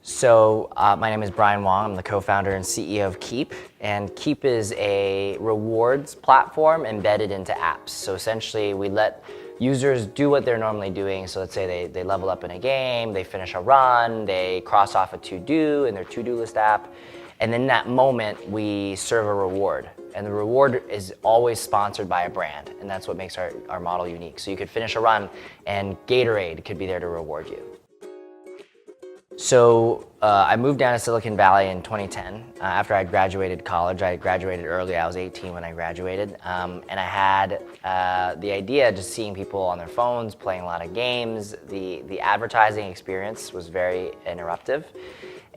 So my name is Brian Wong. I'm the co-founder and CEO of Kiip. And Kiip is a rewards platform embedded into apps. So essentially we let users do what they're normally doing. So let's say they level up in a game, they finish a run, they cross off a to-do in their to-do list app. And in that moment, we serve a reward. And the reward is always sponsored by a brand. And that's what makes our model unique. So you could finish a run and Gatorade could be there to reward you. So I moved down to Silicon Valley in 2010 after I graduated college. I graduated early. I was 18 when I graduated. And I had the idea just seeing people on their phones, playing a lot of games. The advertising experience was very interruptive.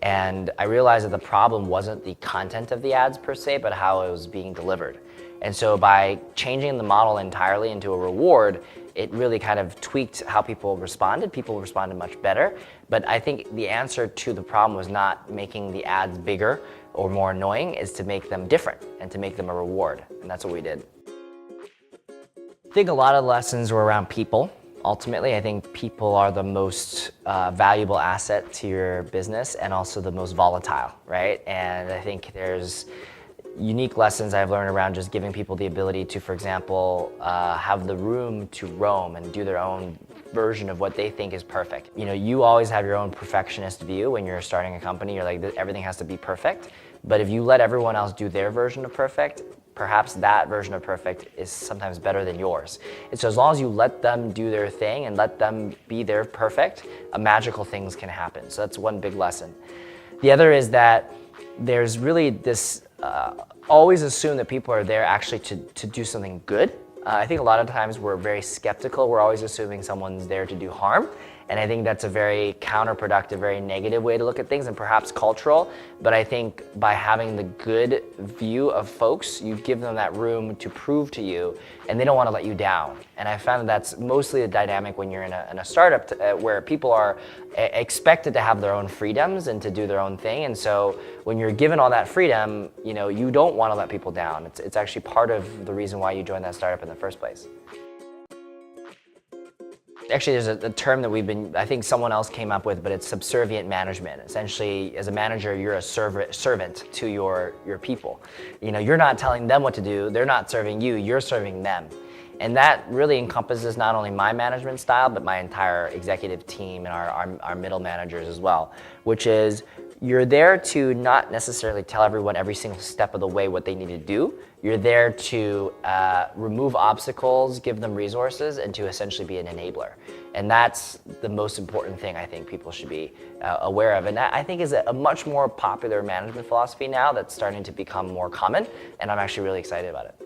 And I realized that the problem wasn't the content of the ads per se, but how it was being delivered. And so by changing the model entirely into a reward, it really kind of tweaked how people responded. People responded much better. But I think the answer to the problem was not making the ads bigger or more annoying, is to make them different and to make them a reward. And that's what we did. I think a lot of the lessons were around people. Ultimately, I think people are the most valuable asset to your business and also the most volatile, right? And I think there's unique lessons I've learned around just giving people the ability to, for example, have the room to roam and do their own version of what they think is perfect. You know, you always have your own perfectionist view when you're starting a company. You're like, everything has to be perfect. But if you let everyone else do their version of perfect, perhaps that version of perfect is sometimes better than yours. And so as long as you let them do their thing and let them be their perfect, magical things can happen. So that's one big lesson. The other is that there's really this, always assume that people are there actually to do something good. I think a lot of times we're very skeptical. We're always assuming someone's there to do harm. And I think that's a very counterproductive, very negative way to look at things, and perhaps cultural. But I think by having the good view of folks, you give them that room to prove to you, and they don't want to let you down. And I found that's mostly the dynamic when you're in a startup where people are expected to have their own freedoms and to do their own thing. And so when you're given all that freedom, you know, you don't want to let people down. It's actually part of the reason why you joined that startup in the first place. Actually, there's a term that I think someone else came up with, but it's subservient management. Essentially, as a manager, you're a servant to your people. You know, you're not telling them what to do, they're not serving you, you're serving them. And that really encompasses not only my management style, but my entire executive team and our middle managers as well, which is you're there to not necessarily tell everyone every single step of the way what they need to do. You're there to remove obstacles, give them resources, and to essentially be an enabler. And that's the most important thing I think people should be aware of. And that, I think, is a much more popular management philosophy now that's starting to become more common, and I'm actually really excited about it.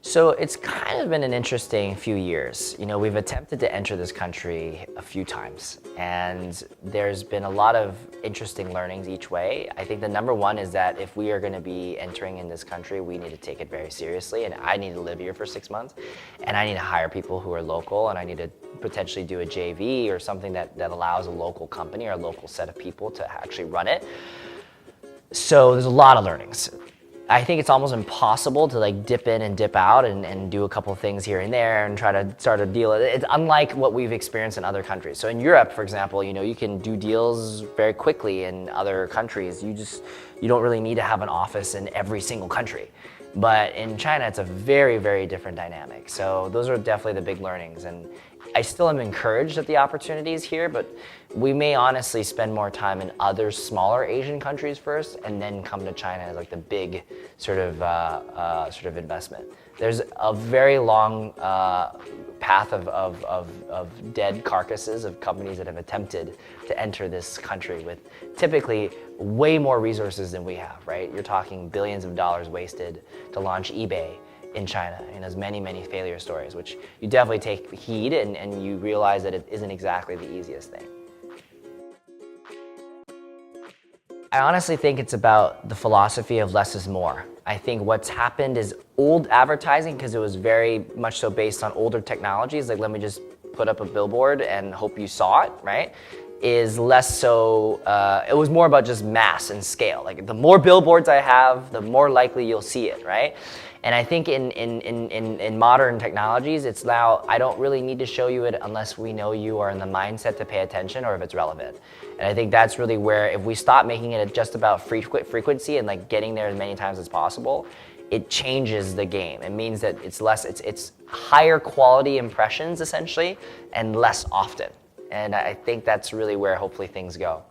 So it's kind of been an interesting few years. You know, we've attempted to enter this country a few times, and there's been a lot of interesting learnings each way. I think the number one is that if we are going to be entering in this country, we need to take it very seriously, and I need to live here for 6 months, and I need to hire people who are local, and I need to potentially do a JV or something that allows a local company or a local set of people to actually run it. So there's a lot of learnings. I think it's almost impossible to like dip in and dip out and do a couple things here and there and try to start a deal. It's unlike what we've experienced in other countries. So in Europe, for example, you know, you can do deals very quickly in other countries. You don't really need to have an office in every single country. But in China, it's a very, very different dynamic. So those are definitely the big learnings. And I still am encouraged at the opportunities here, but we may honestly spend more time in other smaller Asian countries first, and then come to China as like the big sort of investment. There's a very long path of dead carcasses of companies that have attempted to enter this country with typically way more resources than we have, right? You're talking billions of dollars wasted to launch eBay in China, and there's many, many failure stories, which you definitely take heed and you realize that it isn't exactly the easiest thing. I honestly think it's about the philosophy of less is more. I think what's happened is old advertising, because it was very much so based on older technologies, like let me just put up a billboard and hope you saw it, right? is less so, it was more about just mass and scale. Like the more billboards I have, the more likely you'll see it, right? And I think in modern technologies, it's now, I don't really need to show you it unless we know you are in the mindset to pay attention or if it's relevant. And I think that's really where, if we stop making it just about frequency and like getting there as many times as possible, it changes the game. It means that it's higher quality impressions essentially and less often. And I think that's really where hopefully things go.